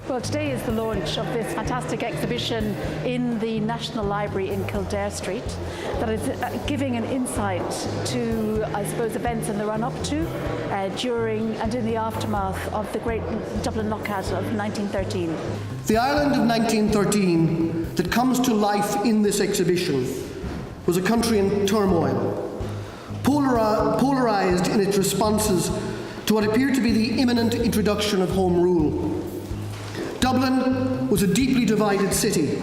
Well, today is the launch of this fantastic exhibition in the National Library in Kildare Street that is giving an insight to, I suppose, events in the run-up to, during and in the aftermath of the great Dublin Lockout of 1913. The Ireland of 1913 that comes to life in this exhibition was a country in turmoil, polarised in its responses to what appeared to be the imminent introduction of Home Rule. Dublin was a deeply divided city,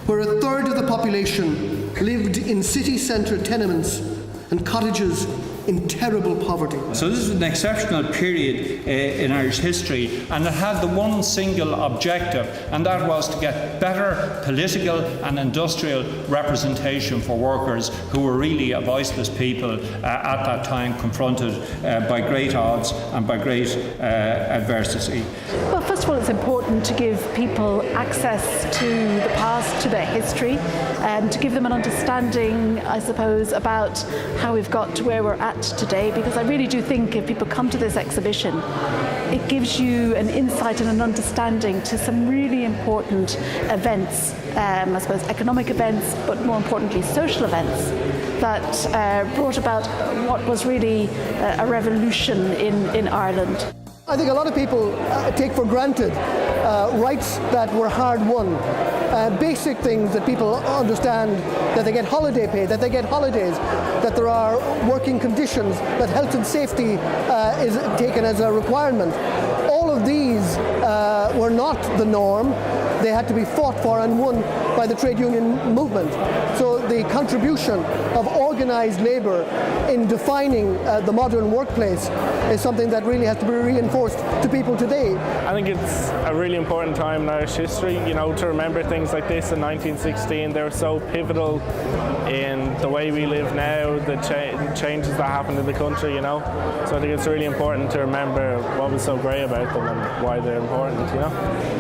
where a third of the population lived in city centre tenements and cottages in terrible poverty. So this is an exceptional period in Irish history, and it had the one single objective, and that was to get better political and industrial representation for workers who were really a voiceless people at that time, confronted by great odds and by great adversity. Well, first of all, it's important to give people access to the past, to their history, and to give them an understanding, I suppose, about how we've got to where we're at today, because I really do think if people come to this exhibition, it gives you an insight and an understanding to some really important events, I suppose economic events, but more importantly social events that brought about what was really a revolution in Ireland. I think a lot of people take for granted rights that were hard won. Basic things that people understand, that they get holiday pay, that they get holidays, that there are working conditions, that health and safety is taken as a requirement. All of these were not the norm. They had to be fought for and won by the trade union movement. So the contribution of organised labour in defining the modern workplace is something that really has to be reinforced to people today. I think it's a really important time in Irish history, to remember things like this in 1916. They were so pivotal in the way we live now, the changes that happened in the country, So I think it's really important to remember what was so great about them and why they're important,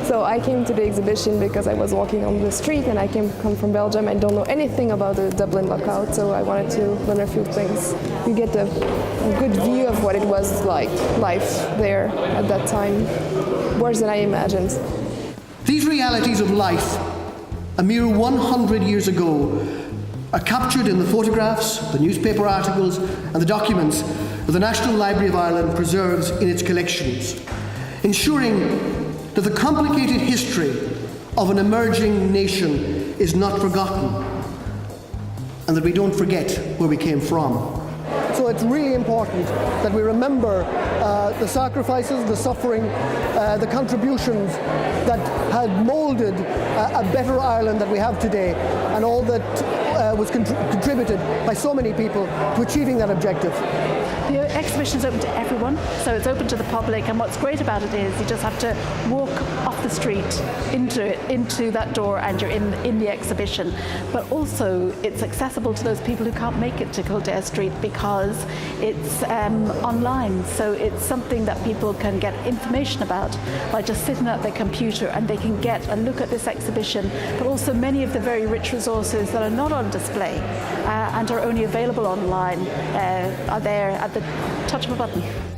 So I came to the exhibition because I was walking on the street and I come from Belgium and don't know anything about the Dublin Lockout, so I wanted to learn a few things. You get a good view of what it was like, life there at that time, worse than I imagined. These realities of life, a mere 100 years ago, are captured in the photographs, the newspaper articles and the documents that the National Library of Ireland preserves in its collections, ensuring that the complicated history of an emerging nation is not forgotten and that we don't forget where we came from. So it's really important that we remember the sacrifices, the suffering, the contributions that had moulded a better Ireland that we have today, and all that was contributed by so many people to achieving that objective. The exhibition is open to everyone, so it's open to the public, and what's great about it is you just have to walk off the street into that door and you're in the exhibition. But also it's accessible to those people who can't make it to Kildare Street because it's online, so it's something that people can get information about by just sitting at their computer, and they can get a look at this exhibition, but also many of the very rich resources that are not on display and are only available online are there at the touch of a button.